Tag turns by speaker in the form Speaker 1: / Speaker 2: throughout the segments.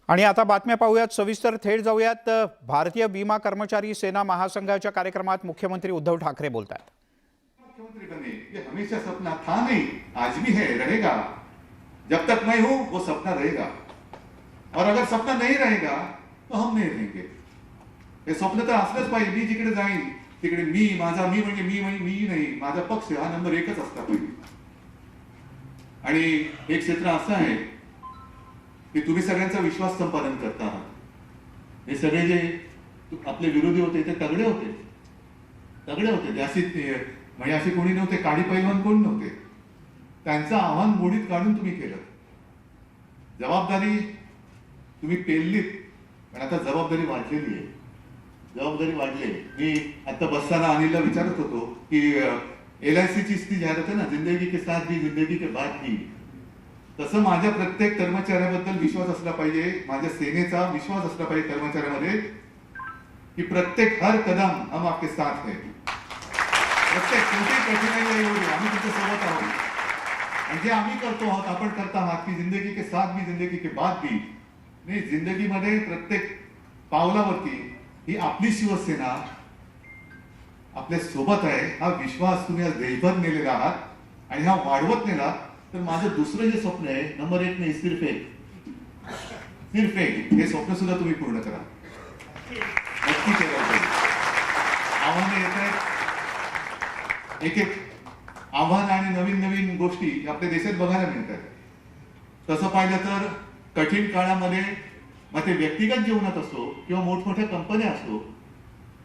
Speaker 1: आणि आता बातम्या पाहूयात सविस्तर थेट जाऊयात भारतीय विमा कर्मचारी सेना महासंघाच्या कार्यक्रमात मुख्यमंत्री उद्धव ठाकरे बोलतात।
Speaker 2: मुख्यमंत्री बने ये हमेशा सपना था नहीं, आज भी है, रहेगा। जब तक मैं हूं वो सपना रहेगा, और अगर सपना नहीं रहेगा तो हम नहीं रहेंगे। हे स्वप्न तर असलंच पाहिजे। मी जिकडे जाईन तिकडे मी माझा मी म्हणजे मी नाही, माझा पक्ष हा नंबर एकच असला पाहिजे। आणि एक क्षेत्र असं आहे की तुम्ही सगळ्यांचा विश्वास संपादन करता आहात। हे सगळे जे आपले विरोधी होते ते तगडे होते, म्हणजे असे कोणी नव्हते, काडी पैलवान कोण नव्हते। त्यांचं आव्हान मोडीत काढून तुम्ही केलं। जबाबदारी तुम्ही पेललीत, पण आता जबाबदारी वाढलेली आहे। जबाबदारी वाढली। मी आता बसताना अनिलला विचारत होतो की LIC ची ती जाहिरात आहे ना, जिंदगी के साथ भी जिंदगी के बाद भी, तसं माझ्या प्रत्येक कर्मचाऱ्याबद्दल विश्वास असला पाहिजे, माझ्या सेनेचा विश्वास असला पाहिजे कर्मचाऱ्यामध्ये की प्रत्येक हर कदम हम आपके साथ है। प्रत्येक कोणती कठीणाई येऊ दे, आम्ही तुमच्या सोबत आहोत। आणि जे आम्ही करतो आहोत, आपण करता आहात की जिंदगी के साथ भी जिंदगी के बाद भी, नाही जिंदगीमध्ये प्रत्येक पावलावरती ही आपली शिवसेना आपल्या सोबत आहे, हा विश्वास तुम्ही आज देशभर नेलेला आहात। आणि हा वाढवत नेला तर माझं दुसरं जे स्वप्न आहे, नंबर 1 नाही, सिर्फ एक हे स्वप्न सुद्धा तुम्ही पूर्ण करा। नक्की केलं पाहिजे। आव्हाने येत आहेत, एक आव्हान आणि नवीन गोष्टी आपल्या देशात बघायला मिळतात। तसं पाहिलं तर कठीण काळामध्ये मग ते व्यक्तिगत जीवनात असो किंवा मोठमोठ्या कंपन्या असो,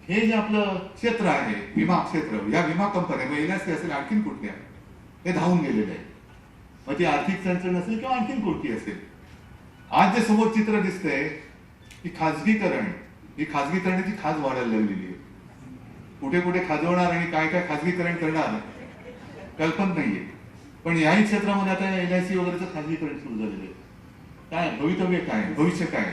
Speaker 2: हे जे आपलं क्षेत्र आहे विमा क्षेत्र, या विमा कंपन्या LIC असेल आणखीन कुठल्या, हे धावून गेलेले आहे। मग ती आर्थिक चणचण असेल किंवा आणखीन कोणती असेल, आज जे समोर चित्र दिसतंय की ही खाजगीकरणाची खाज वाढायला लागलेली आहे। कुठे कुठे खाजवणार आणि काय काय खाजगीकरण करणार कल्पना नाहीये। पण याही क्षेत्रामध्ये आता LIC वगैरेचं खाजगीकरण सुरू झालेलं आहे। काय भवितव्य, काय भविष्य, काय?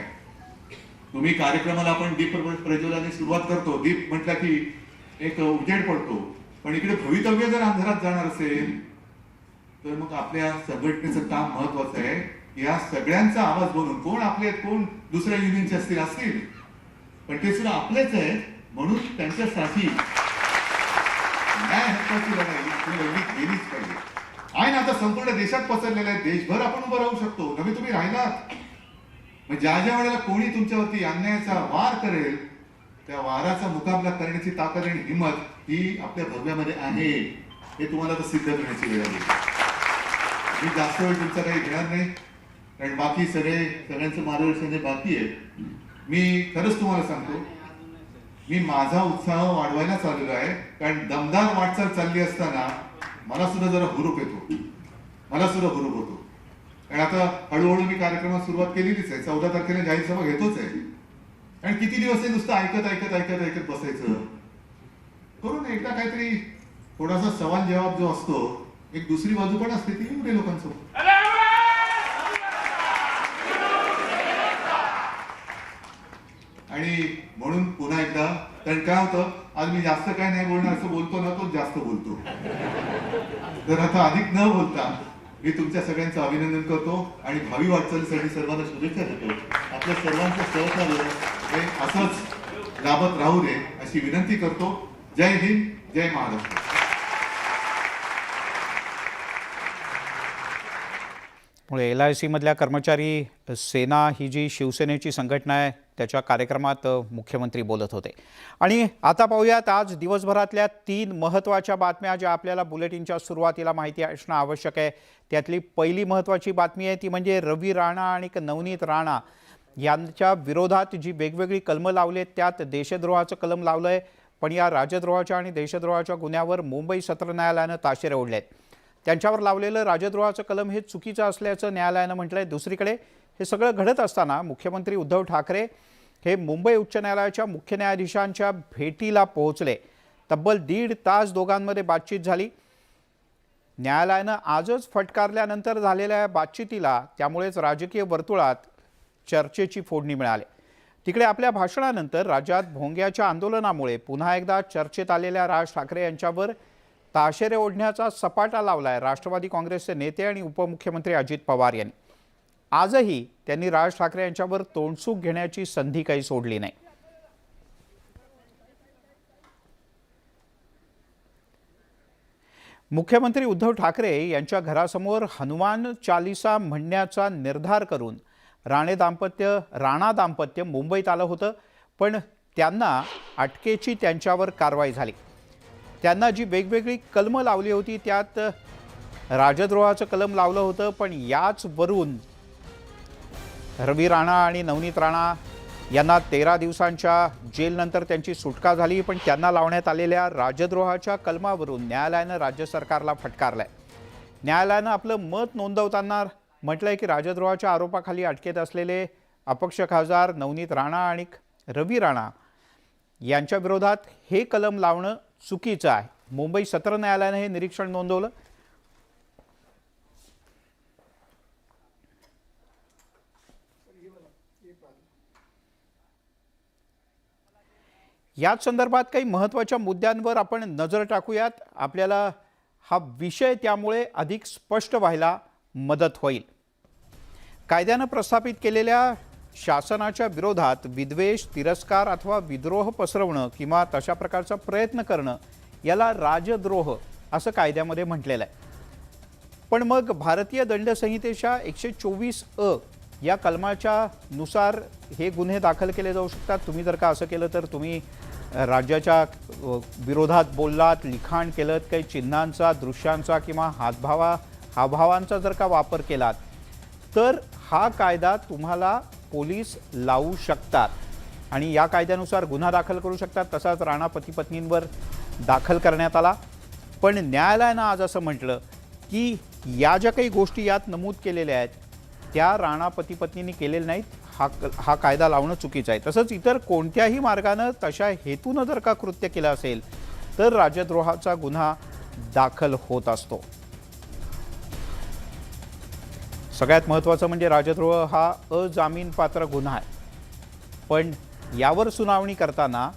Speaker 2: तुम्ही कार्यक्रमाला आपण दीप प्रज्वलनाने सुरुवात करतो, दीप म्हटला की एक उजेड पडतो, पण इकडे भवितव्य जर अंधारात जाणार असेल तर मग आपल्या संघटनेचं काम महत्वाचं आहे। या सगळ्यांचा आवाज बनून, कोण आपले कोण दुसऱ्या युनियनचे असतील, पण ते सुद्धा आपलेच आहेत, म्हणून त्यांच्यासाठी न्याय हक्काची लढाई तुम्ही गेलीच पाहिजे। आहे ना, आता संपूर्ण देशात पसरलेला आहे, देशभर आपण उभं राहू शकतो, नव्हे तुम्ही राहिलात। मग ज्या वेळेला कोणी तुमच्यावरती अन्यायाचा वार करेल, त्या वाराचा मुकाबला करण्याची ताकद आणि हिंमत ही आपल्या भव्यामध्ये आहे, हे तुम्हाला तर सिद्ध करण्याची वेळ आली। मी जास्त वेळ तुमचा काही घेणार नाही, कारण बाकी सगळ्यांचं मार्गदर्शन बाकी आहे। मी खरंच तुम्हाला सांगतो, मी माझा उत्साह वाढवायला चाललेलो आहे, कारण दमदार वाटचाल चालली असताना मला सुद्धा जरा हुरूप होतो। कारण आता हळूहळू मी कार्यक्रमात सुरुवात केलेलीच आहे। 14 तारखेला जाहीर सभा घेतोच आहे, आणि किती दिवस हे नुसतं ऐकत बसायचं? करून एकदा काहीतरी थोडासा सवाल जवाब जो असतो, एक दुसरी बाजू पण असते, ती येऊ दे लोकांसोबत। आणि म्हणून पुन्हा एकदा, कारण काय होतं, आज मी जास्त काय नाही बोलणार असं बोलतो ना, तो जास्त बोलतो। तर आता अधिक न बोलता मी तुमच्या सगळ्यांचं अभिनंदन करतो आणि भावी वाटचालीसाठी सर्वांना शुभेच्छा देतो। आपल्या सर्वांचं सहकार्य हे असंच लाभत राहू दे अशी विनंती करतो। जय हिंद, जय महाराष्ट्र।
Speaker 1: LIC मधल्या कर्मचारी सेना ही जी शिवसेनेची संघटना आहे, त्याच्या कार्यक्रमात मुख्यमंत्री बोलत होते। आणि आता पाहूयात आज दिवसभरातल्या 3 महत्त्वाच्या बातम्या, ज्या आपल्याला बुलेटिनच्या सुरुवातीला माहिती असणं आवश्यक आहे। त्यातली पहिली महत्त्वाची बातमी आहे ती म्हणजे रवी राणा आणि नवनीत राणा यांच्या विरोधात जी वेगवेगळी कलमं लावली आहेत, त्यात देशद्रोहाचं कलम लावलं आहे, पण या राजद्रोहाच्या आणि देशद्रोहाच्या गुन्ह्यावर मुंबई सत्र न्यायालयानं ताशेरे ओढले आहेत। त्यांच्यावर लावलेलं राजद्रोहाचं कलम हे चुकीचं असल्याचं न्यायालयानं म्हटलंय। दुसरीकडे हे सगळं घडत असताना मुख्यमंत्री उद्धव ठाकरे हे मुंबई उच्च न्यायालयाच्या मुख्य न्यायाधीशांच्या भेटीला पोहोचले। तब्बल 1.5 तास दोघांमध्ये बातचीत झाली। न्यायालयानं आजच फटकारल्यानंतर झालेल्या बातचीतीला त्यामुळेच राजकीय वर्तुळात चर्चेची फोडणी मिळाली। तिकडे आपल्या भाषणानंतर राज्यात भोंग्याच्या आंदोलनामुळे पुन्हा एकदा चर्चेत आलेल्या राज ठाकरे यांच्यावर ताशेरे ओढण्याचा सपाटा लावलाय राष्ट्रवादी काँग्रेसचे नेते आणि उपमुख्यमंत्री अजित पवार यांनी। आजही त्यांनी राज ठाकरे यांच्यावर तोंडसूक घेण्याची संधी काही सोडली नाही. मुख्यमंत्री उद्धव ठाकरे यांच्या घरासमोर हनुमान चालीसा म्हणण्याचा निर्धार करून राणा दाम्पत्य मुंबईत आलं होतं, पण त्यांना अटकेची त्यांच्यावर कारवाई झाली. त्यांना जी वेगवेगळी कलमं लावली होती त्यात राजद्रोहाचं कलम लावलं होतं, पण याचवरून रवी राणा आणि नवनीत राणा यांना 13 दिवसांच्या जेलनंतर त्यांची सुटका झाली. पण त्यांना लावण्यात आलेल्या राजद्रोहाच्या कलमावरून न्यायालयानं राज्य सरकारला फटकारलंय. न्यायालयानं आपलं मत नोंदवताना म्हटलंय की राजद्रोहाच्या आरोपाखाली अटकेत असलेले अपक्ष खासदार नवनीत राणा आणि रवी राणा यांच्या विरोधात हे कलम लावणं चुकीचं आहे. मुंबई सत्र न्यायालयानं हे निरीक्षण नोंदवलं. याच संदर्भात काही महत्त्वाच्या मुद्द्यांवर आपण नजर टाकूयात. आपल्याला हा विषय त्यामुळे अधिक स्पष्ट व्हायला मदत होईल. कायद्यानं प्रस्थापित केलेल्या शासनाच्या विरोधात विद्वेष, तिरस्कार अथवा विद्रोह पसरवणं किंवा तशा प्रकारचा प्रयत्न करणं याला राजद्रोह असं कायद्यामध्ये म्हटलेलं आहे. पण मग भारतीय दंडसंहितेच्या 124(अ) या कलमाच्या नुसार हे गुन्हे दाखल केले जाऊ शकतात. तुम्ही जर का असं केलं तर तुम्ही राज्याच्या विरोधात बोललात, लिखाण केलं, काही चिन्हांचा, दृश्यांचा किंवा हावभावांचा जर का वापर केलात तर हा कायदा तुम्हाला पोलीस लावू शकतात आणि या कायद्यानुसार गुन्हा दाखल करू शकतात. तसाच राणा पती पत्नींवर दाखल करण्यात आला. पण न्यायालयानं आज असं म्हटलं की या ज्या काही गोष्टी यात नमूद केलेल्या आहेत त्या राणा पती पत्नींनी केलेल्या नाहीत. हा कायदा लावणं चुकीचं आहे. तसंच इतर कोणत्याही मार्गानं तशा हेतूनं जर का कृत्य केलं असेल तर राजद्रोहाचा गुन्हा दाखल होत असतो. सगळ्यात महत्त्वाचं म्हणजे राजद्रोह हा अजामीनपात्र गुन्हा आहे. पण यावर सुनावणी करताना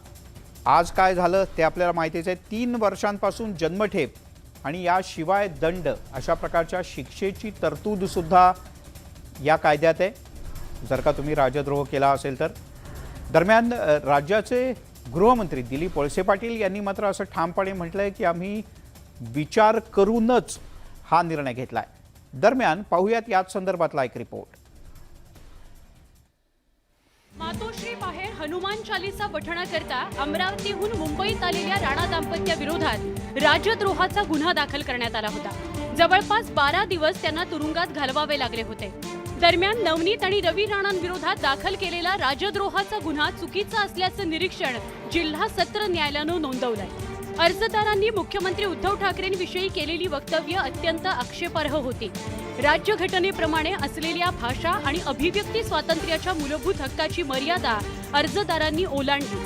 Speaker 1: आज काय झालं ते आपल्याला माहितीच आहे. 3 वर्षांपासून जन्मठेप आणि याशिवाय दंड अशा प्रकारच्या शिक्षेची तरतूदसुद्धा या कायद्यात आहे जर का तुम्ही राजद्रोह केला असेल तर. दरम्यान राज्याचे गृहमंत्री दिलीप वळसे पाटील यांनी मात्र असं ठामपणे म्हटलंय की आम्ही विचार करूनच हा निर्णय घेतलाय. दरम्यान पाहूयात याच संदर्भातला एक रिपोर्ट.
Speaker 3: मातोश्री बाहेर हनुमान चालीसा पठणाकरता अमरावतीहून मुंबईत आलेल्या राणा दाम्पत्याविरोधात राजद्रोहाचा गुन्हा दाखल करण्यात आला होता. जवळपास 12 दिवस त्यांना तुरुंगात घालवावे लागले होते. दरम्यान नवनीत आणि रवी राणांविरोधात दाखल केलेला राजद्रोहाचा गुन्हा चुकीचा असल्याचं निरीक्षण जिल्हा सत्र न्यायालयानं नोंदवलंय. अर्जदारांनी मुख्यमंत्री उद्धव ठाकरेंविषयी केलेली वक्तव्य अत्यंत आक्षेपार्ह होती. राज्यघटनेप्रमाणे असलेल्या भाषा आणि अभिव्यक्ती स्वातंत्र्याच्या मूलभूत हक्काची मर्यादा अर्जदारांनी ओलांडली.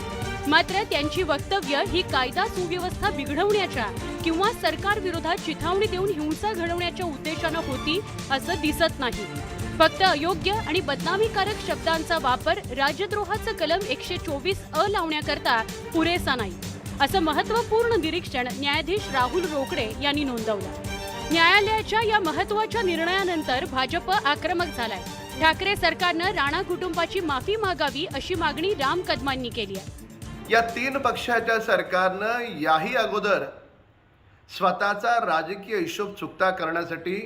Speaker 3: मात्र त्यांची वक्तव्य ही कायदा सुव्यवस्था बिघडवण्याच्या किंवा सरकारविरोधात चिथावणी देऊन हिंसा घडवण्याच्या उद्देशानं होती असं दिसत नाही. फक्त अयोग्य आणि बदनामीकारक शब्दांचा वापर राजद्रोहाचं कलम 124(अ) लावण्याकरता पुरेसा नाही असं महत्त्वपूर्ण निरीक्षण न्यायाधीश राहुल रोकडे यांनी नोंदवलं. न्यायालयाच्या या महत्त्वाच्या निर्णयानंतर भाजप आक्रमक झालाय. ठाकरे सरकारनं राणा कुटुंबाची माफी मागावी अशी मागणी राम कदमांनी केली आहे.
Speaker 4: या 3 पक्षाच्या सरकारनं याही अगोदर स्वतःचा राजकीय हिशोब चुकता करण्यासाठी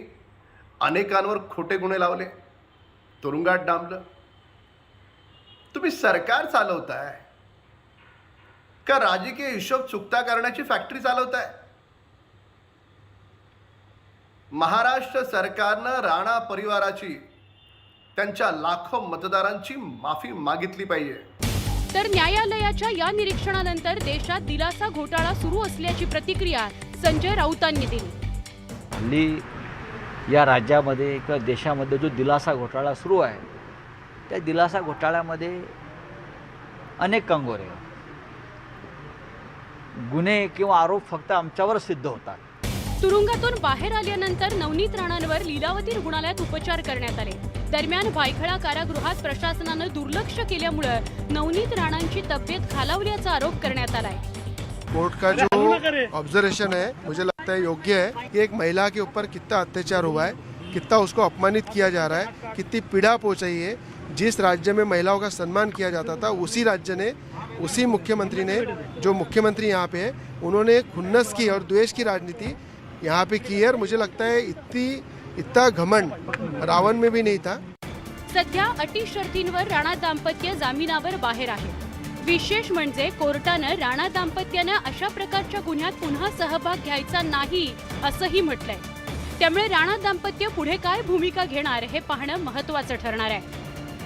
Speaker 4: अनेकांवर खोटे गुन्हे लावले, तुरुंगात डांबलं. तुम्ही सरकार चालवताय का राजकीय हिशोब चुकता करण्याची फॅक्टरी चालवताय? महाराष्ट्र सरकारनं राणा परिवाराची, त्यांच्या लाखो मतदारांची माफी मागितली पाहिजे.
Speaker 3: तर न्यायालयाच्या या निरीक्षणानंतर देशात दिलासा घोटाळा सुरू असल्याची प्रतिक्रिया संजय राऊतांनी दिली.
Speaker 5: हल्ली या राज्यामध्ये किंवा देशामध्ये जो दिलासा घोटाळा सुरू आहे त्या दिलासा घोटाळ्यामध्ये अनेक कंगोरे, गुन्हे किंवा आरोप फक्त आमच्यावर सिद्ध होतात.
Speaker 3: तुरुंगातून बाहेर आल्यानंतर नवनीत राणांवर लीलावती रुग्णालयात उपचार करण्यात आले. दरम्यान भायखळा कारागृहात प्रशासनानं दुर्लक्ष केल्यामुळे नवनीत राणांची तब्येत खालावल्याचा आरोप करण्यात आलाय.
Speaker 6: कोर्ट का जो ऑब्जर्वेशन है मुझे लगता है योग्य है कि एक महिला के ऊपर कितना अत्याचार हुआ है, कितना उसको अपमानित किया जा रहा है, कितनी पीड़ा पहुंचाई है। जिस राज्य में महिलाओं का सम्मान किया जाता था उसी राज्य ने, उसी मुख्यमंत्री ने, जो मुख्यमंत्री यहाँ पे है, उन्होंने खुन्नस की और द्वेष की राजनीति यहाँ पे की है। और मुझे लगता है इतना घमंड रावण में भी नहीं था।
Speaker 3: सध्या अटी शर्तींवर राणा दाम्पत्य जामिनावर बाहेर आहे। विशेष म्हणजे कोर्टानं राणा दाम्पत्यानं अशा प्रकारच्या गुन्ह्यात पुन्हा सहभाग घ्यायचा नाही असंही म्हटलंय। त्यामुळे राणा दाम्पत्य पुढे काय भूमिका घेणार हे पाहणं महत्त्वाचं ठरणार आहे।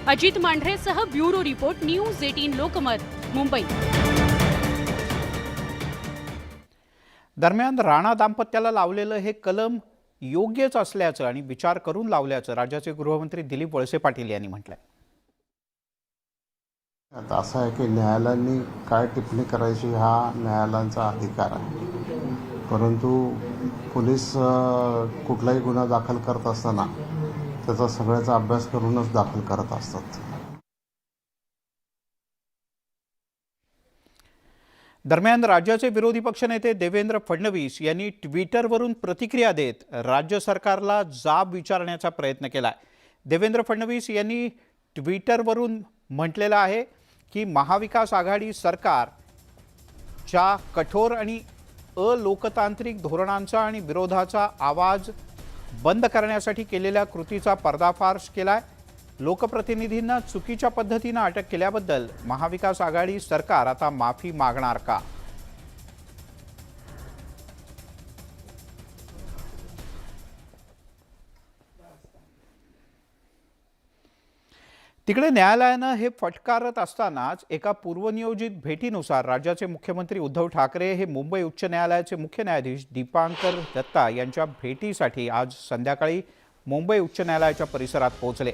Speaker 3: अजित मांढरेसह bureau report, news 18 Lokmat, Mumbai.
Speaker 1: दरम्यान राणा दाम्पत्याला लावलेलं हे कलम योग्यच असल्याचं आणि विचार करून लावल्याचं राज्याचे गृहमंत्री दिलीप वळसे पाटील यांनी म्हटलंय।
Speaker 7: आता असं आहे की न्यायालयांनी काय टिप्पणी करायची हा न्यायालयांचा अधिकार आहे, परंतु पोलीस कुठलाही गुन्हा दाखल करत असताना त्याचा सगळ्याचा अभ्यास करूनच दाखल करत असतात।
Speaker 1: दरम्यान राज्याचे विरोधी पक्षनेते देवेंद्र फडणवीस यांनी ट्विटरवरून प्रतिक्रिया देत राज्य सरकारला जाब विचारण्याचा प्रयत्न केलाय। देवेंद्र फडणवीस यांनी ट्विटरवरून म्हटलेलं आहे की महाविकास आघाडी सरकारच्या कठोर आणि अलोकतांत्रिक धोरणांचा आणि विरोधाचा आवाज बंद करण्यासाठी केलेल्या कृतीचा पर्दाफाश केलाय। लोकप्रतिनिधींना चुकीच्या पद्धतीने अटक केल्याबद्दल महाविकास आघाडी सरकार आता माफी मागणार का? तिकडे न्यायालयानं हे फटकारत असतानाच एका पूर्वनियोजित भेटीनुसार राज्याचे मुख्यमंत्री उद्धव ठाकरे हे मुंबई उच्च न्यायालयाचे मुख्य न्यायाधीश दीपांकर दत्ता यांच्या भेटीसाठी आज संध्याकाळी मुंबई उच्च न्यायालयाच्या परिसरात पोहोचले।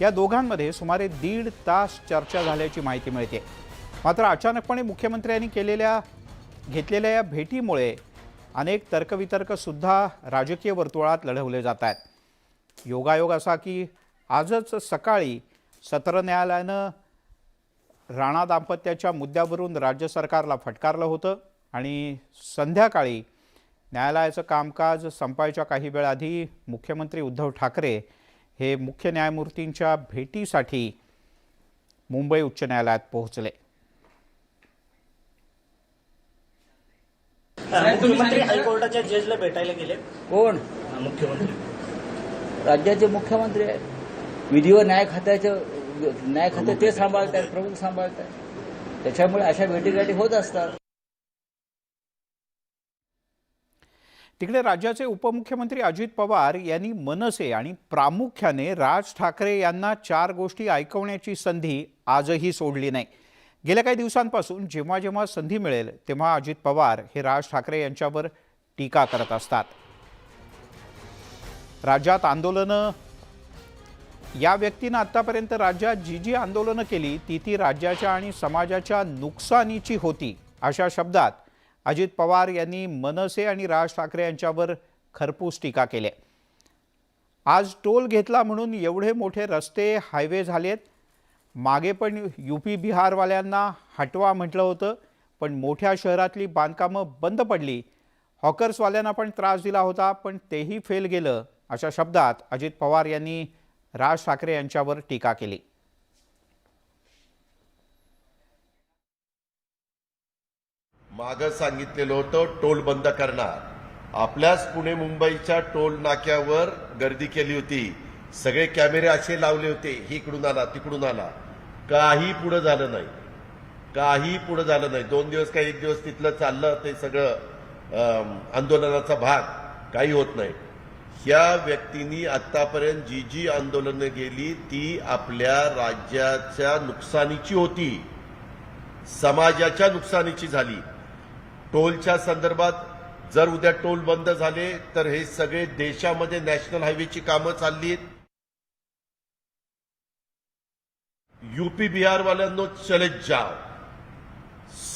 Speaker 1: या दोघांमध्ये सुमारे 1.5 तास चर्चा झाल्याची माहिती मिळते। मात्र अचानकपणे मुख्यमंत्र्यांनी घेतलेल्या या भेटीमुळे अनेक तर्कवितर्क सुद्धा राजकीय वर्तुळात लढवले जात आहेत। योगायोग असा की आजच सकाळी सत्र न्यायालयानं राणा दाम्पत्याच्या मुद्द्यावरून राज्य सरकारला फटकारलं होतं आणि संध्याकाळी न्यायालयाचं कामकाज संपायच्या काही वेळ आधी मुख्यमंत्री उद्धव ठाकरे हे मुख्य न्यायमूर्तींच्या भेटीसाठी मुंबई उच्च न्यायालयात पोहोचले।
Speaker 8: मुख्यमंत्री हायकोर्टाच्या जजला भेटायला गेले।
Speaker 5: कोण?
Speaker 8: मुख्यमंत्री
Speaker 5: राज्याचे मुख्यमंत्री आहेत। विधी व न्याय खाते ते सांभाळतात, प्रमुख सांभाळतात। त्याच्यामुळे अशा भेटीगाठी होत असतात।
Speaker 1: तिकडे राज्याचे उपमुख्यमंत्री अजित पवार यांनी मनसे आणि प्रामुख्याने राज ठाकरे यांना 4 गोष्टी ऐकवण्याची संधी आजही सोडली नाही। गेल्या काही दिवसांपासून जेव्हा जेव्हा संधी मिळेल तेव्हा अजित पवार हे राज ठाकरे यांच्यावर टीका करत असतात। राज्यात आंदोलनं, या व्यक्तीनं आतापर्यंत राज्यात जी आंदोलनं केली ती राज्याच्या आणि समाजाच्या नुकसानीची होती, अशा शब्दात अजित पवार यांनी मनसे आणि राज ठाकरे यांच्यावर खरपूस टीका केली। आज टोल घेतला म्हणून एवढे मोठे रस्ते, हायवे झालेत। मागे पण यूपी बिहारवाल्यांना हटवा म्हटलं होतं, पण मोठ्या शहरातली बांधकामं बंद पडली। हॉकर्सवाल्यांना पण त्रास दिला होता, पण तेही फेल गेलं, अशा शब्दात अजित पवार यांनी राज ठाकरे यांच्यावर टीका केली।
Speaker 9: मागं सांगितलेलं होतं टोल बंद करणार। आपल्याच पुणे मुंबईच्या टोल नाक्यावर गर्दी केली होती, सगळे कॅमेरे असे लावले होते, इकडून आला तिकडून आला, काही पुढे झालं नाही, काही पुढे झालं नाही। 2 दिवस का 1 दिवस तिथलं चाललं, ते सगळं आंदोलनाचा भाग, काही होत नाही। ह्या व्यक्तींनी आतापर्यंत जी आंदोलनं गेली ती आपल्या राज्याच्या नुकसानीची होती, समाजाच्या नुकसानीची झाली। टोलच्या संदर्भात जर उद्या टोल बंद झाले तर हे सगळे देशामध्ये नॅशनल हायवेची कामं चालली आहेत। यूपी बिहारवाल्यांनो चले जाओ,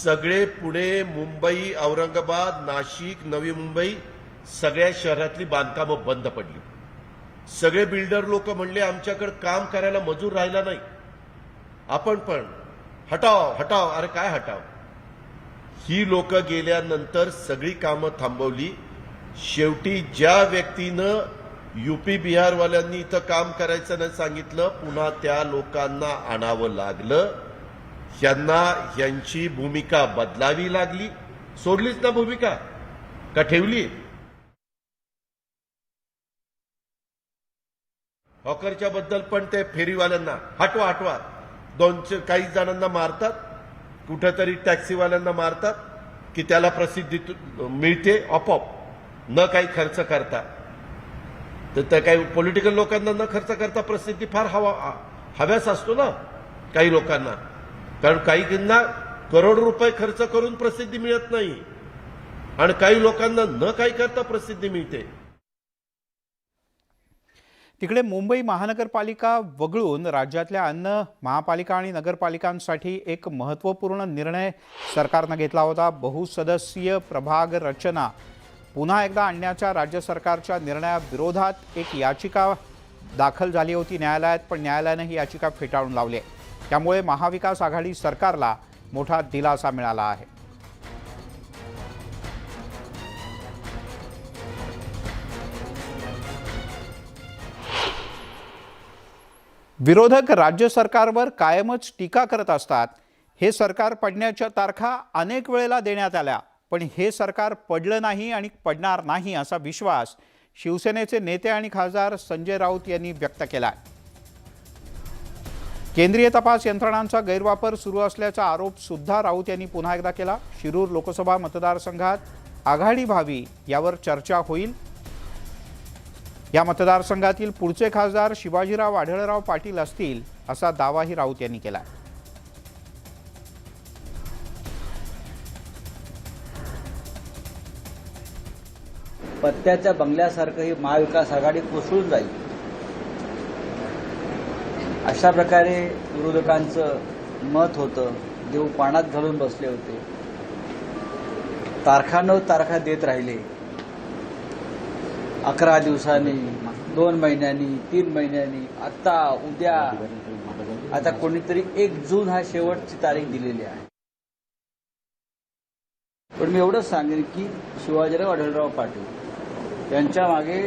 Speaker 9: सगळे पुणे, मुंबई, औरंगाबाद, नाशिक, नवी मुंबई सगळ्या शहरातली बांधकामं बंद पडली। सगळे बिल्डर लोक म्हणले आमच्याकडे काम करायला मजूर राहिला नाही, आपण पण हटाव हटाव। अरे काय हटाव? ही लोक गेल्यानंतर सगळी कामं थांबवली। शेवटी ज्या व्यक्तीनं UP बिहारवाल्यांनी इथं काम करायचं नाही सांगितलं, पुन्हा त्या लोकांना आणावं लागलं. ह्यांची भूमिका बदलावी लागली. सोडलीच ना भूमिका का ठेवली? हॉकरच्या बद्दल पण ते फेरीवाल्यांना हटवा काही जणांना मारतात, कुठेतरी टॅक्सीवाल्यांना मारतात की त्याला प्रसिद्धी मिळते आपोआप न काही खर्च करता. तर काही पॉलिटिकल लोकांना न खर्च करता प्रसिद्धी फार हव्यास असतो ना काही लोकांना, कारण काहींना करोड रुपये खर्च करून प्रसिद्धी मिळत नाही आणि काही लोकांना न काही करता प्रसिद्धी मिळते.
Speaker 1: तिकडे मुंबई महानगरपालिका वगळून राज्यातल्या अन्य महापालिका आणि नगरपालिकांसाठी एक महत्त्वपूर्ण निर्णय सरकारनं घेतला होता. बहुसदस्यीय प्रभाग रचना पुन्हा एकदा आणण्याच्या राज्य सरकारच्या निर्णयाविरोधात एक याचिका दाखल झाली होती न्यायालयात, पण न्यायालयानं ही याचिका फेटाळून लावली आहे. त्यामुळे महाविकास आघाडी सरकारला मोठा दिलासा मिळाला आहे. विरोधक राज्य सरकारवर कायमच टीका करत असतात. हे सरकार पडण्याच्या तारखा अनेक वेळेला देण्यात आल्या, पण हे सरकार पडलं नाही आणि पडणार नाही असा विश्वास शिवसेनेचे नेते आणि खासदार संजय राऊत यांनी व्यक्त केला. केंद्रीय तपास यंत्रणांचा गैरवापर सुरू असल्याचा आरोप सुद्धा राऊत यांनी पुन्हा एकदा केला. शिरूर लोकसभा मतदारसंघात आघाडी व्हावी यावर चर्चा होईल. या मतदारसंघातील पुढचे खासदार शिवाजीराव आढळराव पाटील असतील असा दावाही राऊत यांनी केला.
Speaker 5: पत्त्याच्या बंगल्यासारखं ही महाविकास आघाडी कोसळून जाईल अशा प्रकारे विरोधकांचं मत होतं. देव पाण्यात घालून बसले होते. तारखा न तारखा देत राहिले. 11 दिवसांनी, 2 महिन्यांनी, 3 महिन्यांनी, आता उद्या, आता कोणीतरी 1 जून हा शेवटची तारीख दिलेली आहे. पण मी एवढंच सांगेन की शिवाजीराव आढळराव पाटील यांच्या मागे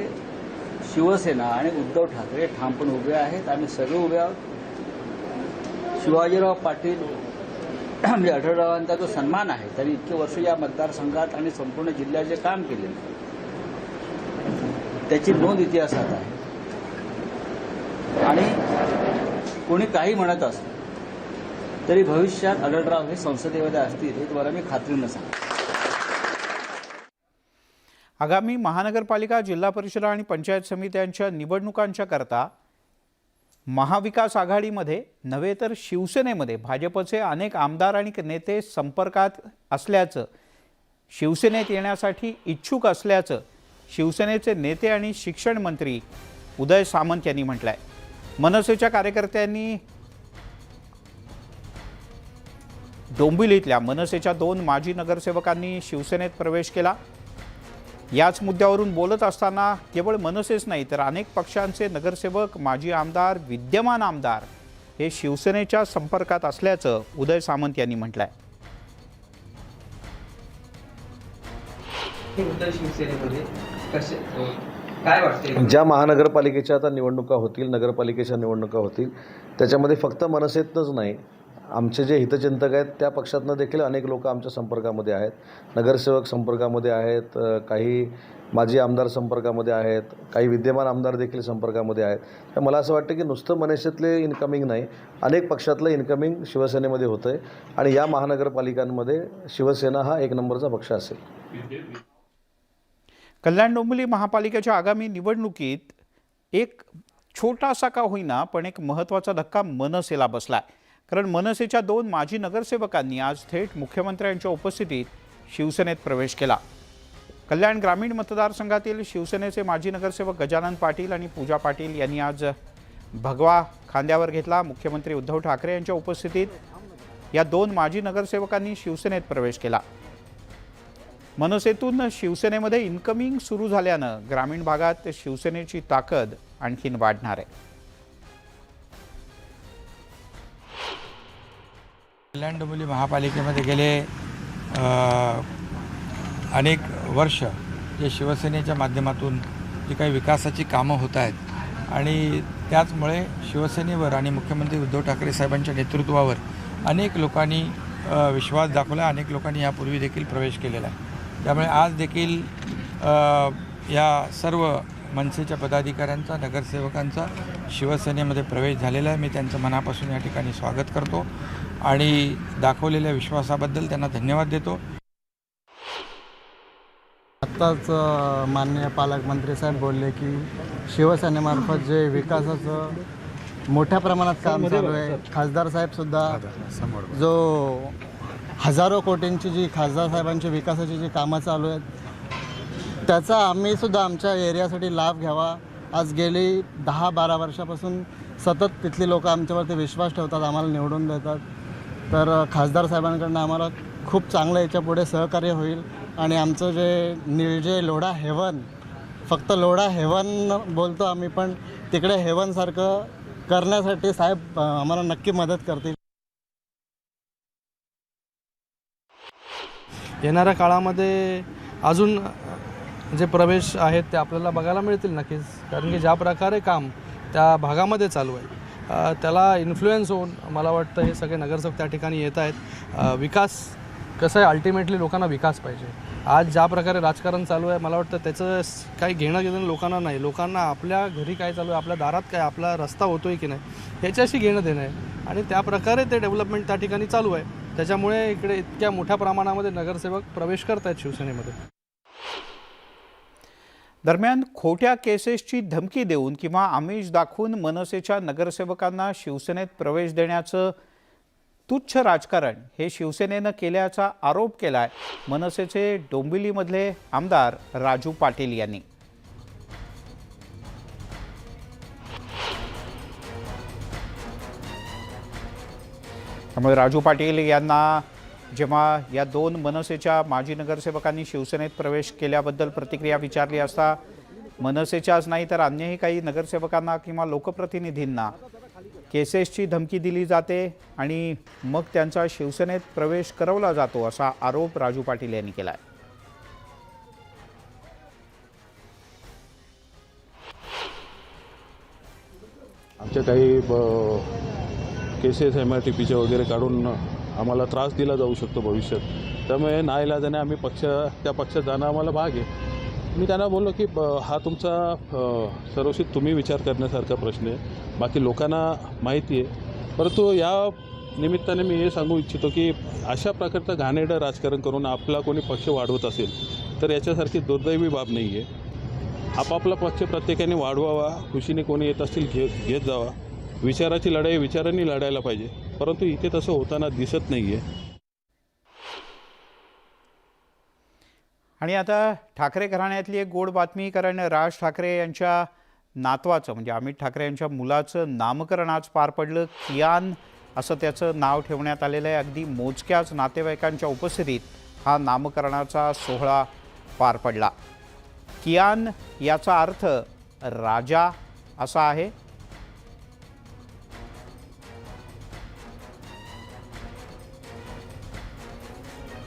Speaker 5: शिवसेना आणि उद्धव ठाकरे ठामपणे उभे आहेत. आम्ही सगळे उभे आहोत. शिवाजीराव पाटील म्हणजे आढळरावांचा जो सन्मान आहे, त्यांनी इतके वर्ष या मतदारसंघात आणि संपूर्ण जिल्ह्यात जे काम केले त्याची नोंद इतिहासात आहे. आणि कोणी काही म्हणत असलं तरी भविष्यात आढळराव हे संसदेमध्ये असतील हे तुम्हाला मी खात्रीनं सांगतो.
Speaker 1: आगामी महानगरपालिका, जिल्हा परिषद आणि पंचायत समित्यांच्या निवडणुकांच्या करता महाविकास आघाडीमध्ये नव्हे तर शिवसेनेमध्ये भाजपचे अनेक आमदार आणि नेते संपर्कात असल्याचं, शिवसेनेत येण्यासाठी इच्छुक असल्याचं शिवसेनेचे नेते आणि शिक्षण मंत्री उदय सामंत यांनी म्हटलं आहे. मनसेच्या कार्यकर्त्यांनी डोंबिवलीतल्या मनसेच्या 2 माजी नगरसेवकांनी शिवसेनेत प्रवेश केला. याच मुद्द्यावरून बोलत असताना केवळ मनसेच नाही तर अनेक पक्षांचे नगरसेवक, माजी आमदार, विद्यमान आमदार हे शिवसेनेच्या संपर्कात असल्याचं उदय सामंत यांनी म्हटलं आहे.
Speaker 10: काय वाटते ज्या महानगरपालिकेच्या आता निवडणुका होतील, नगरपालिकेच्या निवडणुका होतील, त्याच्यामध्ये फक्त मनसेतच नाही, आमचे जे हितचिंतक आहेत त्या पक्षातनं देखील अनेक लोक आमच्या संपर्कामध्ये आहेत. नगरसेवक संपर्कामध्ये आहेत, काही माजी आमदार संपर्कामध्ये आहेत, काही विद्यमान आमदार देखील संपर्कामध्ये आहेत. तर मला असं वाटतं की नुसतं मनसेतले इन्कमिंग नाही, अनेक पक्षातलं इन्कमिंग शिवसेनेमध्ये होतं आहे आणि या महानगरपालिकांमध्ये शिवसेना हा 1 नंबरचा पक्ष असेल.
Speaker 1: कल्याण डोंबिवली महापालिकेच्या आगामी निवडणुकीत एक छोटासा का होईना पण एक महत्त्वाचा धक्का मनसेला बसला आहे. कारण मनसेच्या 2 माजी नगरसेवकांनी आज थेट मुख्यमंत्र्यांच्या उपस्थितीत शिवसेनेत प्रवेश केला. कल्याण ग्रामीण मतदारसंघातील शिवसेनेचे माजी नगरसेवक गजानन पाटील आणि पूजा पाटील यांनी आज भगवा खांद्यावर घेतला. मुख्यमंत्री उद्धव ठाकरे यांच्या उपस्थितीत या 2 माजी नगरसेवकांनी शिवसेनेत प्रवेश केला. मनसेतून शिवसेनेमध्ये इन्कमिंग सुरू झाल्यानं ग्रामीण भागात शिवसेनेची ताकद आणखीन वाढणार आहे.
Speaker 11: कल्याण डोंबिवली महापालिकेमध्ये गेले अनेक वर्ष जे शिवसेनेच्या माध्यमातून जी काही विकासाची कामं होत आहेत आणि त्याचमुळे शिवसेनेवर आणि मुख्यमंत्री उद्धव ठाकरे साहेबांच्या नेतृत्वावर अनेक लोकांनी विश्वास दाखवला, अनेक लोकांनी यापूर्वी देखील प्रवेश केलेला आहे. त्यामुळे आज देखील या सर्व मनसेच्या पदाधिकाऱ्यांचा, नगरसेवकांचा शिवसेनेमध्ये प्रवेश झालेला आहे. मी त्यांचं मनापासून या ठिकाणी स्वागत करतो आणि दाखवलेल्या विश्वासाबद्दल त्यांना धन्यवाद देतो.
Speaker 12: आत्ताच माननीय पालकमंत्री साहेब बोलले की शिवसेनेमार्फत जे विकासाचं मोठ्या प्रमाणात काम चालू आहे. खासदार साहेबसुद्धा जो हजारो कोटींची जी खासदार साहेबांची विकासाची जी कामं चालू आहेत त्याचा आम्हीसुद्धा आमच्या एरियासाठी लाभ घ्यावा. आज गेली 10-12 वर्षापासून सतत तिथली लोक आमच्यावरती विश्वास ठेवतात, आम्हाला निवडून देतात. तर खासदार साहेबांकडनं आम्हाला खूप चांगलं याच्या पुढे सहकार्य होईल आणि आमचं जे निळजे लोढा हेवन, फक्त लोढा हेवन बोलतो आम्ही, पण तिकडे हेवनसारखं करण्यासाठी साहेब आम्हाला नक्की मदत करतील.
Speaker 13: येणाऱ्या काळामध्ये अजून जे प्रवेश आहेत ते आपल्याला बघायला मिळतील नक्कीच, कारण की ज्या प्रकारे काम त्या भागामध्ये चालू आहे त्याला इन्फ्लुएन्स होऊन मला वाटतं हे सगळे नगरसेवक त्या ठिकाणी येत आहेत. विकास कसं आहे, अल्टिमेटली लोकांना विकास पाहिजे. आज ज्या प्रकारे राजकारण चालू आहे मला वाटतं त्याचं काही घेणं देणं लोकांना नाही. लोकांना आपल्या घरी काय चालू आहे, आपल्या दारात काय, आपला रस्ता होतो आहे की नाही ह्याच्याशी घेणं देणं आहे आणि त्या प्रकारे ते डेव्हलपमेंट त्या ठिकाणी चालू आहे. त्याच्यामुळे इकडे इतक्या मोठ्या प्रमाणामध्ये नगरसेवक प्रवेश करत आहेत शिवसेनेमध्ये.
Speaker 1: दरम्यान खोट्या केसेसची धमकी देऊन किंवा आमिष दाखवून मनसेच्या नगरसेवकांना शिवसेनेत प्रवेश देण्याचं तुच्छ राजकारण हे शिवसेनेनं केल्याचा आरोप केलाय मनसेचे डोंबिवलीमधले आमदार राजू पाटील यांनी. त्यामुळे राजू पाटील यांना जेव्हा या 2 मनसेच्या माजी नगरसेवकांनी शिवसेनेत प्रवेश केल्याबद्दल प्रतिक्रिया विचारली असता मनसेच्याच नाही तर अन्यही काही नगरसेवकांना किंवा लोकप्रतिनिधींना केसेसची धमकी दिली जाते आणि मग त्यांचा शिवसेनेत प्रवेश करवला जातो असा आरोप राजू पाटील यांनी केला आहे.
Speaker 14: आमच्या काही केसेस MRTPच्या वगैरे काढून आम्हाला त्रास दिला जाऊ शकतो भविष्यात. त्यामुळे नाईलाजाने आम्ही त्या पक्षात जाणं आम्हाला भाग आहे. मी त्यांना बोललो की हा तुमचा सर्वस्वी तुम्ही विचार करण्यासारखा प्रश्न आहे, बाकी लोकांना माहिती आहे. परंतु या निमित्ताने मी हे सांगू इच्छितो की अशा प्रकारचं घाणेरडं राजकारण करून आपला कोणी पक्ष वाढवत असेल तर याच्यासारखी दुर्दैवी बाब नाही आहे. आपापला पक्ष प्रत्येकाने वाढवावा, खुशीने कोणी येत असतील घेत जावा. विचाराची लढाई विचारांनी लढायला पाहिजे, परंतु इथे तसं होताना दिसत नाही आहे.
Speaker 1: आणि आता ठाकरे घराण्यातली एक गोड बातमी, कारण राज ठाकरे यांच्या नातवाचं म्हणजे अमित ठाकरे यांच्या मुलाचं नामकरण आज पार पडलं. कियान असं त्याचं नाव ठेवण्यात आलेलं आहे. अगदी मोजक्याच नातेवाईकांच्या उपस्थितीत हा नामकरणाचा सोहळा पार पडला. कियान याचा अर्थ राजा असा आहे.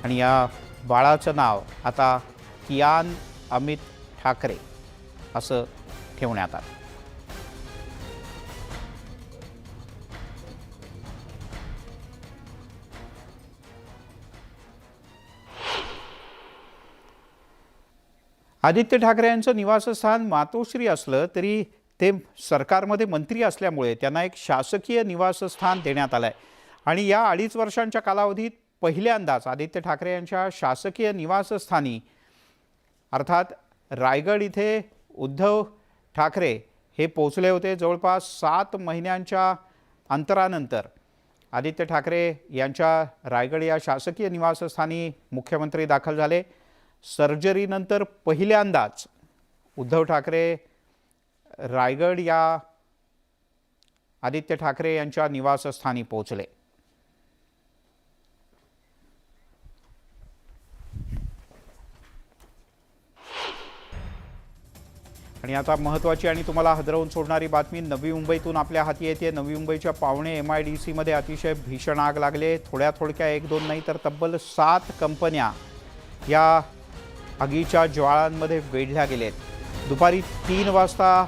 Speaker 1: आणि या बाळाचं नाव आता कियान अमित ठाकरे असं ठेवण्यात आलं. आदित्य ठाकरे यांचं निवासस्थान मातोश्री असलं तरी ते सरकारमध्ये मंत्री असल्यामुळे त्यांना एक शासकीय निवासस्थान देण्यात आलं आहे. आणि या 2.5 वर्षांच्या कालावधीत पहिल्यांदाच आदित्य ठाकरे यांच्या शासकीय निवासस्थानी अर्थात रायगड इथे उद्धव ठाकरे हे पोचले होते. जवळपास 7 महिन्यांच्या अंतरानंतर आदित्य ठाकरे यांच्या रायगड या शासकीय निवासस्थानी मुख्यमंत्री दाखल झाले. सर्जरीनंतर पहिल्यांदाच उद्धव ठाकरे रायगड या आदित्य ठाकरे यांच्या निवासस्थानी पोहोचले. आणि आता महत्त्वाची आणि तुम्हाला हादरवून सोडणारी बातमी नवी मुंबईतून आपल्या हाती येते. नवी मुंबईच्या पावणे MIDC मध्ये अतिशय भीषण आग लागले. थोड्या 1-2 नाही तर तब्बल 7 कंपन्या या आगीच्या ज्वाळांमध्ये वेढल्या गेलेत. दुपारी 3 वाजता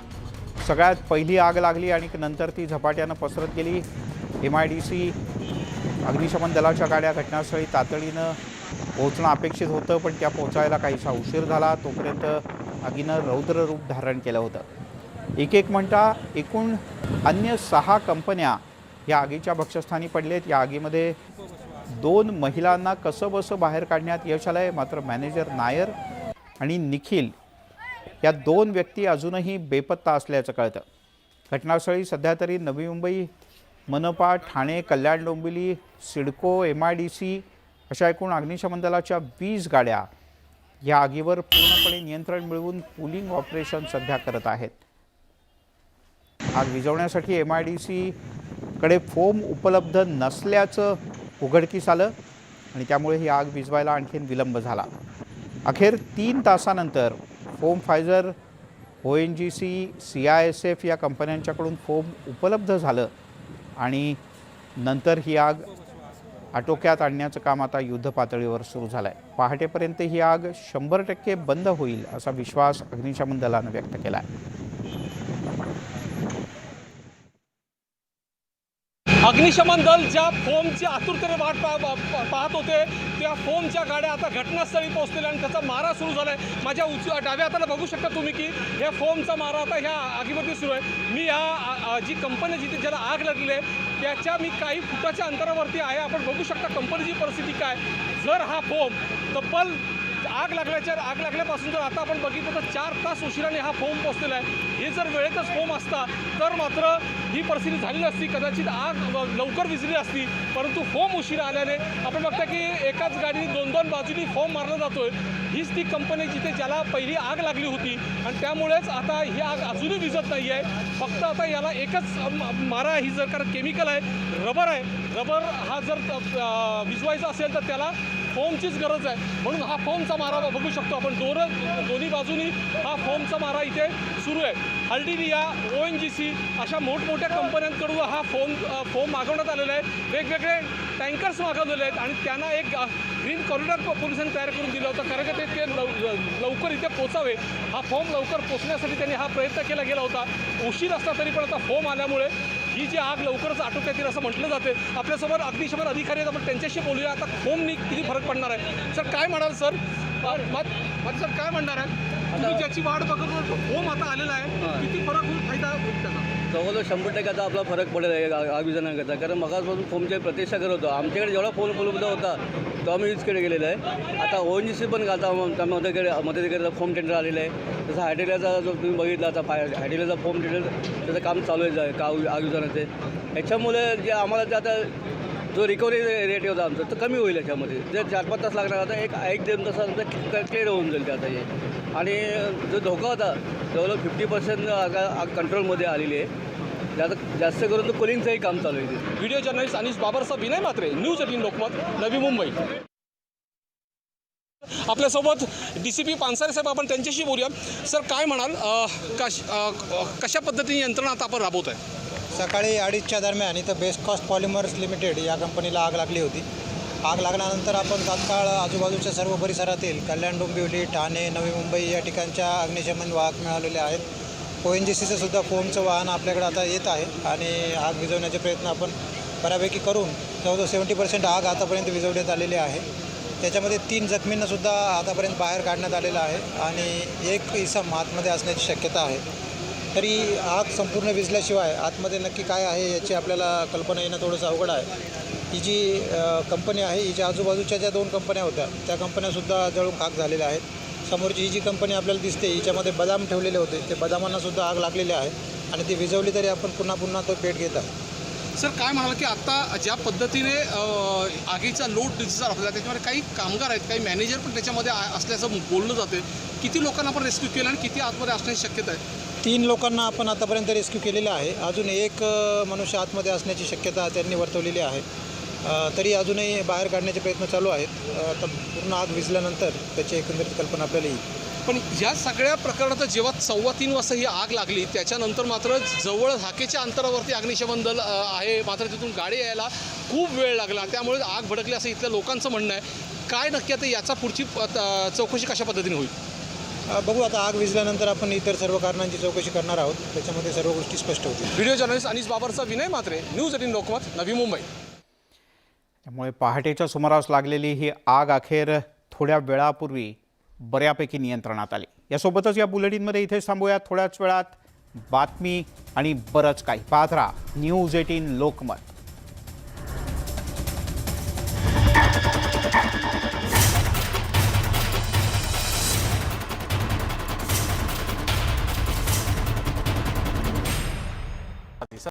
Speaker 1: सगळ्यात पहिली आग लागली आणि नंतर ती झपाट्यानं पसरत गेली. MIDC अग्निशमन दलाच्या गाड्या घटनास्थळी तातडीनं पोहोचणं अपेक्षित होतं, पण त्या पोहोचायला काहीसा उशीर झाला. तोपर्यंत आगीनं रौद्र रूप धारण केलं होतं. एक म्हणता एकूण अन्य 6 कंपन्या या आगीच्या भक्षस्थानी पडलेत. या आगीमध्ये 2 महिलांना कसंबसं बाहेर काढण्यात यश आलं आहे. मात्र मॅनेजर नायर आणि निखिल या 2 व्यक्ती अजूनही बेपत्ता असल्याचं कळतं. घटनास्थळी सध्या तरी नवी मुंबई मनपा, ठाणे, कल्याण डोंबिवली, सिडको, MIDC अशा एकूण अग्निशमन दलाच्या 20 गाड्या या आगीवर पूर्णपणे नियंत्रण मिळवून पुलिंग ऑपरेशन सध्या करत आहेत. आग विझवण्यासाठी MIDCकडे फोम उपलब्ध नसल्याचं उघडकीस आलं आणि त्यामुळे ही आग विझवायला आणखीन विलंब झाला. अखेर 3 तासानंतर फोम फायझर, ONGC, CISF या कंपन्यांच्याकडून फोम उपलब्ध झालं आणि नंतर ही आग आटोक्यात आणण्याचं काम आता युद्धपातळीवर सुरू झालं आहे. पहाटेपर्यंत ही आग 100% बंद होईल असा विश्वास अग्निशमन दलानं व्यक्त केला आहे.
Speaker 13: अग्निशमन दल ज्या फोमची आतुरतेने वाट पाहत होते त्या फोमच्या गाड्या आता घटनास्थळी पोहोचलेल्या आणि त्याचा मारा सुरू झाला आहे. माझ्या डाव्या हाताला बघू शकता तुम्ही की या फोमचा मारा आता ह्या आगीमध्ये सुरू आहे. मी या जी कंपनी जिथे ज्याला आग लागली आहे त्याच्या मी काही फुटाच्या अंतरावरती आहे. आपण बघू शकता कंपनीची परिस्थिती काय. जर हा फोम तब्बल आग लागल्यापासून जर आता आपण बघितलं तर 4 तास उशिराने हा फोम पोहोचलेला आहे. हे जर वेळेतच फोम असता तर मात्र ही परिस्थिती झाली नसती. कदाचित आग लवकर विझली असती, परंतु फोम उशिरा आल्याने आपण बघता की एकाच गाडीने 2-2 बाजूनी फोम मारला जातोय. हीच ती कंपनी जिथे ज्याला पहिली आग लागली होती आणि त्यामुळेच आता ही आग अजूनही विझत नाही आहे. फक्त आता याला एकच मारा ही जर कारण केमिकल आहे, रबर आहे. रबर हा जर विझवायचा असेल तर त्याला फोमचीच गरज आहे. म्हणून हा फोमचा मारा बघू शकतो आपण. दोन्ही बाजूनी हा फोमचा मारा इथे सुरू आहे. हल्दीरिया, ONGC अशा मोठमोठ्या कंपन्यांकडून हा फोम मागवण्यात आलेला आहे. वेगवेगळे टँकर्स मागवलेले आहेत आणि त्यांना एक ग्रीन कॉरिडॉर पोलिसांनी तयार करून दिला होता कारण की ते लवकर इथे पोचावे. हा फोम लवकर पोचण्यासाठी त्यांनी हा प्रयत्न केला गेला होता. उशीर असला तरी पण आता फोम आल्यामुळे ही जी आग लवकरच आटोक्यात येईल असं म्हटलं जाते. आपल्यासमोर अग्निशमन अधिकारी आहेत, आपण त्यांच्याशी बोलूया. आता फोमनी किती फरक पडणार आहे सर, काय म्हणाल सर? माझं सर काय म्हणणार आहे? तुम्ही ज्याची वाट बघत फोम आता आलेला आहे, किती फरक होईल, फायदा होईल त्याचा?
Speaker 15: जवळजवळ 100% आता आपला फरक पडेल आग विझवण्याकरता. कारण मगाचपासून फोमची प्रतीक्षा करत होतो. आमच्याकडे जेवढा फोम उपलब्ध होता तो आम्ही यूज गेलेला आहे. आता ONGC पण आता मदतीकडे फोम टेंडर आलेलं आहे. जसं हायड्रेलियाचा जो तुम्ही बघितला आता हायड्रेलियाचा फोम टेंडर त्याचं काम चालू आहे आग विझवण्याचे. ह्याच्यामुळे जे आम्हाला जे आता जो रिकव्हरी रेट होता आमचा तो कमी होईल. याच्यामध्ये जे 4-5 तास लागणार होता 1-1.5 तासात क्लिअर होऊन जाईल ते आता हे. आणि जो धोका होता जवळजवळ 50% आग कंट्रोलमध्ये आलेली आहे. जास्त करून तो कुलिंगचंही काम चालू आहे.
Speaker 13: व्हिडिओ जर्नलिस्ट अनिश बाबरचा विनय मात्रे, न्यूज 18 लोकमत, नवी मुंबई. आपल्यासोबत DCP पानसरे साहेब, आपण त्यांच्याशी बोलूया. सर काय म्हणाल, कशा पद्धतीने यंत्रणा आता आपण राबवत आहे?
Speaker 16: सकाळी 2:30च्या दरम्यान इथं बेस्ट कॉस्ट पॉलिमर्स लिमिटेड या कंपनीला आग लागली होती. आग लागल्यानंतर आपण तात्काळ आजूबाजूच्या सर्व परिसरातील कल्याण डोंबिवली, ठाणे, नवी मुंबई या ठिकाणच्या अग्निशमन वाहक मिळालेले आहेत. ONGCचं सुद्धा फोमचं वाहन आपल्याकडे आता येत आहे आणि आग विझवण्याचे प्रयत्न आपण बऱ्यापैकी करून जवळजवळ 70% आग आतापर्यंत विझवण्यात आलेली आहे. त्याच्यामध्ये 3 जखमींनासुद्धा आतापर्यंत बाहेर काढण्यात आलेलं आहे आणि 1 इसम आतमध्ये असण्याची शक्यता आहे. तरी आग संपूर्ण विझल्याशिवाय आतमध्ये नक्की काय आहे याची आपल्याला कल्पना येणं थोडंसं अवघड आहे. ही जी कंपनी आहे, हिच्या आजूबाजूच्या ज्या 2 कंपन्या होत्या त्या कंपन्यासुद्धा जळून खाक झालेल्या आहेत. समोरची ही जी कंपनी आपल्याला दिसते हिच्यामध्ये बदाम ठेवलेले होते, ते बदामांनासुद्धा आग लागलेली आहे आणि ती विझवली तरी आपण पुन्हा तो पेट घेत आहे.
Speaker 13: सर काय म्हणाल की आता ज्या पद्धतीने आगीचा लोड दिसला आपल्याला, त्याच्यामध्ये काही कामगार आहेत, काही मॅनेजर पण त्याच्यामध्ये असल्याचं बोललं जाते. किती लोकांना आपण रेस्क्यू केलं आणि किती आतमध्ये असण्याची शक्यता आहे?
Speaker 16: 3 लोकांना आपण आतापर्यंत रेस्क्यू केलेलं आहे. अजून 1 मनुष्य आतमध्ये असण्याची शक्यता त्यांनी वर्तवलेली आहे. तरी अजूनही बाहेर काढण्याचे प्रयत्न चालू आहेत. आता पूर्ण आग विझल्यानंतर त्याची एकंदरीत कल्पना आपल्याला येईल.
Speaker 13: पण या सगळ्या प्रकरणात जेव्हा 3:15 वाजता ही आग लागली त्याच्यानंतर मात्र जवळ हाकेच्या अंतरावरती अग्निशमन दल आहे, मात्र तिथून गाडी यायला खूप वेळ लागला, त्यामुळे आग भडकली असं इथल्या लोकांचं म्हणणं आहे. काय नक्की आता याचा पुढची चौकशी कशा पद्धतीने होईल?
Speaker 16: बघू आता आग विझल्यानंतर आपण इतर सर्व कारणांची चौकशी करणार आहोत, त्याच्यामध्ये सर्व गोष्टी स्पष्ट होतील.
Speaker 13: व्हिडिओ जर्नलिस्ट अनिस बाबरचा विनय मात्रे, न्यूज 18 लोकमत, नवी मुंबई.
Speaker 1: त्यामुळे पहाटेच्या सुमारास लागलेली ही आग अखेर थोड्या वेळापूर्वी बऱ्यापैकी नियंत्रणात आली. यासोबतच या बुलेटिनमध्ये इथेच थांबूया. थोड्याच वेळात बातमी आणि बरंच काही पाहत राहा न्यूज 18 लोकमत.